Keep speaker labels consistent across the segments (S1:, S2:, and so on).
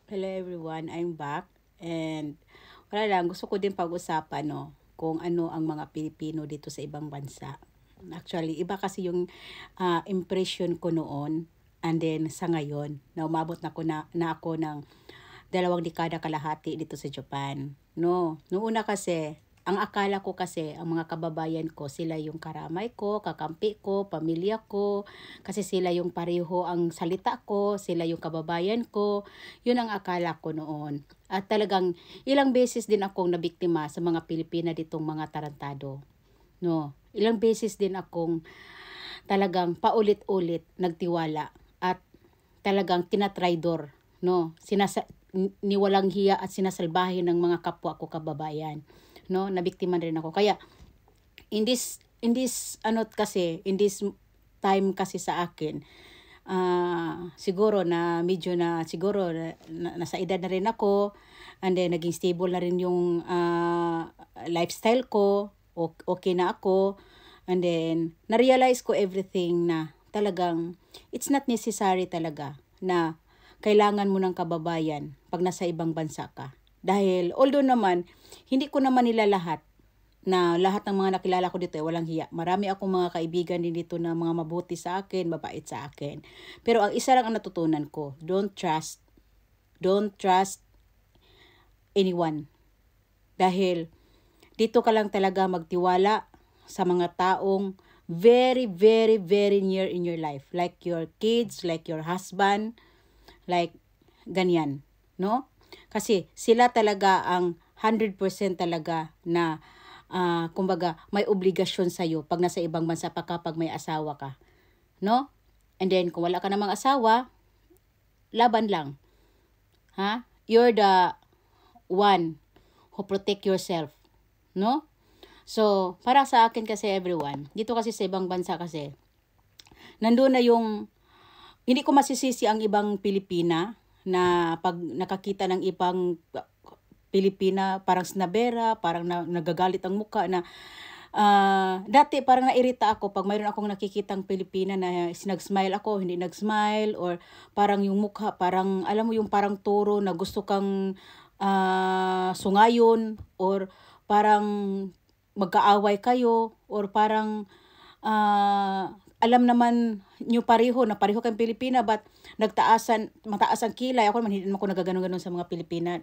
S1: Hello everyone, I'm back and wala lang, gusto ko din pag-usapan kung ano ang mga Pilipino dito sa ibang bansa. Actually, iba kasi yung impression ko noon and then sa ngayon na umabot na ako ng 2 dekada kalahati dito sa Japan. No, noong una kasi ang akala ko kasi ang mga kababayan ko sila yung karamay ko, kakampi ko, pamilya ko, kasi sila yung pareho ang salita ko, sila yung kababayan ko. Yun ang akala ko noon. At talagang ilang beses din akong nabiktima sa mga Pilipina ditong mga tarantado. No, ilang beses din akong talagang paulit-ulit nagtiwala at talagang tinatraidor, no? Niwalang hiya at sinasalbahe ng mga kapwa ko kababayan, no? Nabiktima rin ako. Kaya in this time kasi sa akin, siguro na medyo na siguro nasa edad na rin ako, and then naging stable na rin yung lifestyle ko, okay na ako, and then na-realize ko everything na talagang it's not necessary talaga na kailangan mo ng kababayan pag nasa ibang bansa ka. Dahil although naman, hindi ko naman nila lahat ng mga nakilala ko dito walang hiya. Marami akong mga kaibigan din dito na mga mabuti sa akin, mabait sa akin. Pero ang isa lang ang natutunan ko, don't trust anyone. Dahil dito ka lang talaga magtiwala sa mga taong very, very, very near in your life. Like your kids, like your husband, like ganyan, no? Kasi sila talaga ang 100% talaga na kumbaga may obligasyon sa iyo pag nasa ibang bansa pa kapag may asawa ka, no? And then kung wala ka namang asawa, laban lang. Ha? You're the one who protect yourself, no? So, para sa akin kasi everyone, dito kasi sa ibang bansa kasi nandoon na yung hindi ko masisisi ang ibang Pilipina na pag nakakita ng ibang Pilipina, parang snabera, parang nagagalit ang mukha na dati parang nairita ako pag mayroon akong nakikitang Pilipina na nag-smile ako, hindi nag-smile, or parang yung mukha, parang alam mo yung parang toro na gusto kang sungayon, or parang magkaaway kayo, or parang alam naman nyo pareho na pareho kayong Pilipina, but mataas ang kilay. Ako naman hindi naman ako nagaganon-ganon sa mga Pilipina.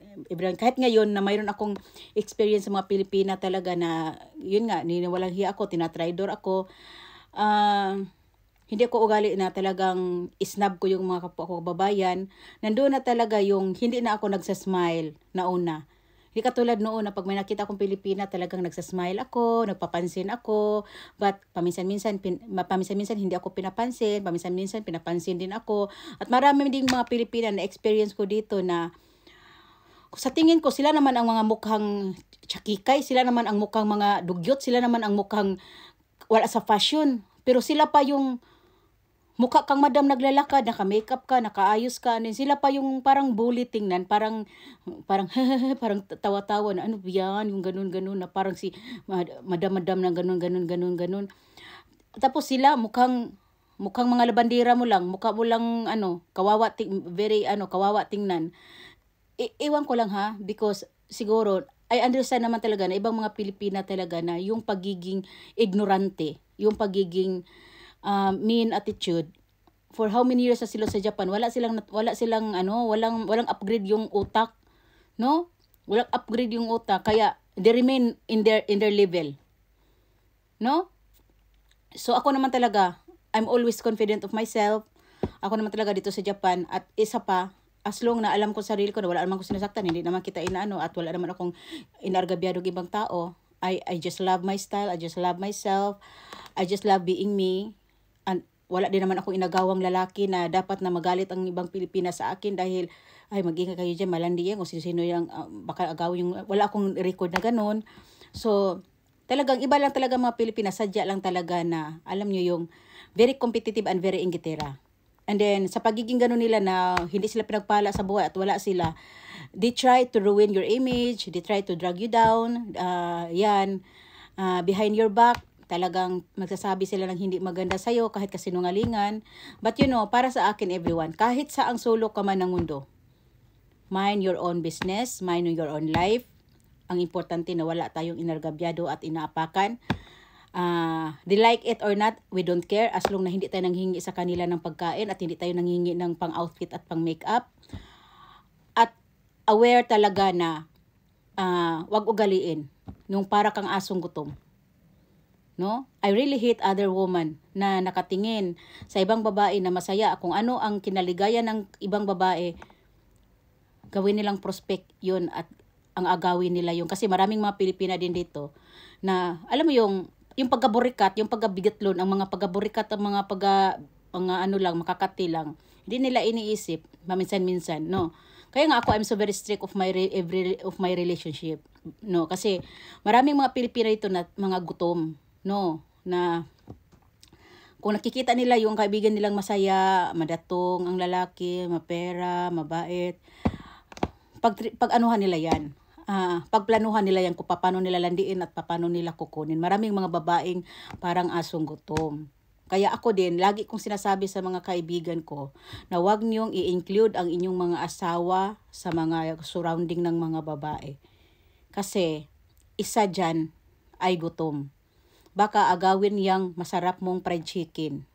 S1: Kahit ngayon na mayroon akong experience sa mga Pilipina talaga na, yun nga, niniwalang hiya ako, tinatraidor ako. Hindi ako ugali na talagang isnab ko yung mga kapwa ko kababayan. Nandoon na talaga yung hindi na ako nagsasmile na una. Hindi katulad noon na pag may nakita akong Pilipina, talagang nagsasmile ako, nagpapansin ako, but paminsan-minsan hindi ako pinapansin, paminsan-minsan pinapansin din ako. At marami ding mga Pilipina na experience ko dito na sa tingin ko sila naman ang mga mukhang tsakikay, sila naman ang mukhang mga dugyot, sila naman ang mukhang wala sa fashion. Pero sila pa yung mukha kang madam naglalakad, naka-makeup ka, nakaayos ka, and sila pa yung parang bully tingnan, parang parang tawa-tawa na ano yan, yung ganun-ganun na parang si madam-madam na ganun. Tapos sila mukhang mga labandera mo lang, mukha mo lang kawawa tingnan. Iwan ko lang ha, because siguro I understand naman talaga na ibang mga Pilipina talaga na yung pagiging ignorante, yung pagiging mean attitude. For how many years na sila sa Japan, walang upgrade yung utak, no? Walang upgrade yung utak, kaya they remain in their level, no? So ako naman talaga, I'm always confident of myself. Ako naman talaga dito sa Japan, at isa pa, as long na alam ko sa sarili ko na wala naman ko sinasaktan, hindi naman kita inaano, at wala naman akong inargabyadong ibang tao, I just love my style, I just love myself, I just love being me. And wala din naman akong inagawang lalaki na dapat na magalit ang ibang Pilipinas sa akin dahil ay mag-ingat kayo dyan, malandi yan, kung sino yung baka agawin yung, wala akong record na ganun. So talagang iba lang talaga mga Pilipinas, sadya lang talaga na alam nyo yung very competitive and very inggitera. And then sa pagiging ganun nila na hindi sila pinagpala sa buhay at wala sila, they try to ruin your image, they try to drag you down, behind your back. Talagang magsasabi sila ng hindi maganda sa'yo kahit kasinungalingan. But para sa akin everyone, kahit saang sulok ka man ng mundo, mind your own business, mind your own life. Ang importante na wala tayong inargabyado at inaapakan. They like it or not, we don't care as long na hindi tayo nanghingi sa kanila ng pagkain at hindi tayo nanghingi ng pang-outfit at pang-makeup. At aware talaga na wag ugaliin nung para kang asong gutom. No? I really hate other woman na nakatingin sa ibang babae na masaya kung ano ang kinaligayan ng ibang babae. Gawin nilang prospect yun at ang agawin nila yun. Kasi maraming mga Pilipina din dito na alam mo yung pagkaburikat, yung pagkabigatlon, ang mga pagkaburikat, ang mga ano lang, makakati lang. Hindi nila iniisip, maminsan-minsan, no. Kaya nga ako, I'm so very strict of my relationship, no. Kasi maraming mga Pilipina ito na mga gutom, no, na kung nakikita nila yung kaibigan nilang masaya, madatong ang lalaki, mapera, mabait, pag anuhan nila yan. Pagplanuhan nila yan kung paano nila landiin at paano nila kukunin. Maraming mga babaeng parang asong gutom. Kaya ako din, lagi kong sinasabi sa mga kaibigan ko na huwag niyong i-include ang inyong mga asawa sa mga surrounding ng mga babae. Kasi isa dyan ay gutom. Baka agawin yang masarap mong fried chicken.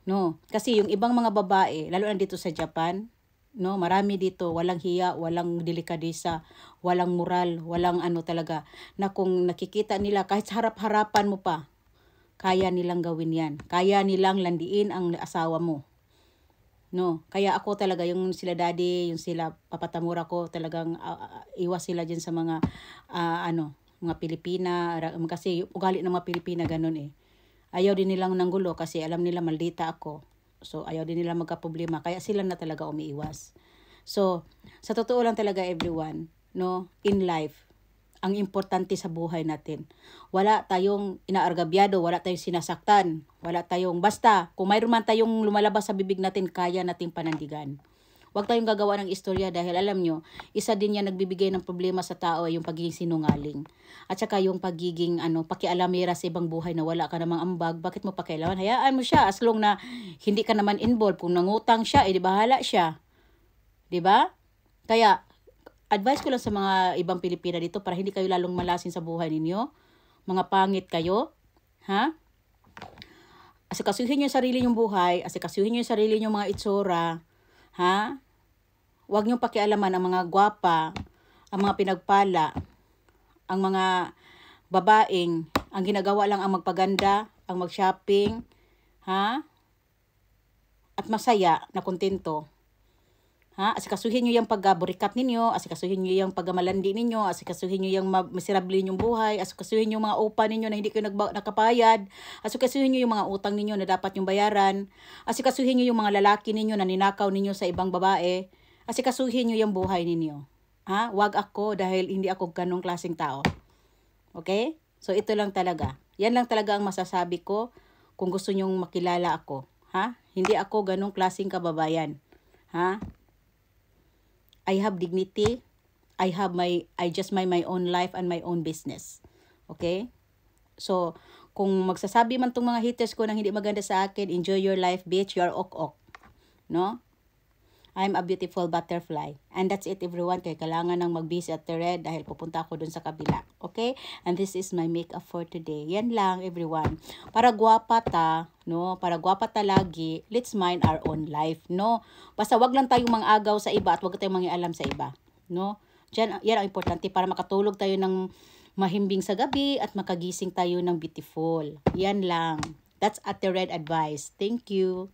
S1: No, kasi yung ibang mga babae, lalo na dito sa Japan, no, marami dito, walang hiya, walang delikadesa, walang moral, walang ano talaga, na kung nakikita nila, kahit harap-harapan mo pa, kaya nilang gawin yan. Kaya nilang landiin ang asawa mo. No, kaya ako talaga, yung sila daddy, yung sila papatamura ko, talagang iwas sila dyan sa mga, mga Pilipina, kasi ugali ng mga Pilipina ganun eh. Ayaw din nilang nanggulo kasi alam nila maldita ako. So, ayaw din nila magka-problema. Kaya sila na talaga umiiwas. So, sa totoo lang talaga everyone, no, in life, ang importante sa buhay natin. Wala tayong inaargabyado, wala tayong sinasaktan, wala tayong, basta, kung mayroon man tayong lumalabas sa bibig natin, kaya nating panandigan. Huwag tayong gagawa ng istorya dahil alam nyo, isa din yan nagbibigay ng problema sa tao ay yung pagiging sinungaling. At saka yung pagiging pakialamera sa ibang buhay na wala ka namang ambag, bakit mo pakialaman? Hayaan mo siya as long na hindi ka naman involved. Kung nangutang siya, di bahala siya. Di ba? Kaya, advice ko lang sa mga ibang Pilipina dito para hindi kayo lalong malasin sa buhay ninyo. Mga pangit kayo. Ha? Asikasuhin nyo yung sarili nyong buhay, asikasuhin nyo yung sarili nyong mga itsura. Ha? Huwag niyong pakialaman ang mga gwapa, ang mga pinagpala, ang mga babaeng, ang ginagawa lang ang magpaganda, ang mag-shopping, ha? At masaya, na kontento. Ha? Asikasuhin niyo yung pagburikat ninyo, asikasuhin niyo yung pagmalandi ninyo, asikasuhin niyo yung miserable ninyong buhay, asikasuhin niyo yung mga upa ninyo na hindi kayo nakapayad, asikasuhin niyo yung mga utang ninyo na dapat yung bayaran, asikasuhin niyo yung mga lalaki ninyo na ninakaw ninyo sa ibang babae, asikasuhin niyo yung buhay ninyo. Ha? Wag ako dahil hindi ako ganong klaseng tao. Okay? So ito lang talaga. Yan lang talaga ang masasabi ko kung gusto nyong makilala ako. Ha? Hindi ako ganong klaseng kababayan. Ha? I have dignity. I just mind my own life and my own business. Okay? So, kung magsasabi man tong mga haters ko nang hindi maganda sa akin, enjoy your life, bitch, you're ok-ok. No? I'm a beautiful butterfly. And that's it everyone. Kaya kailangan nang mag-busy at the red dahil pupunta ako dun sa kabila. Okay? And this is my makeup for today. Yan lang everyone. Para gwapa ta, no? Para gwapa ta lagi, let's mind our own life, no? Basta wag lang tayong mangagaw sa iba at wag tayong mangialam sa iba, no? Yan ang importante para makatulog tayo ng mahimbing sa gabi at makagising tayo ng beautiful. Yan lang. That's at the red advice. Thank you.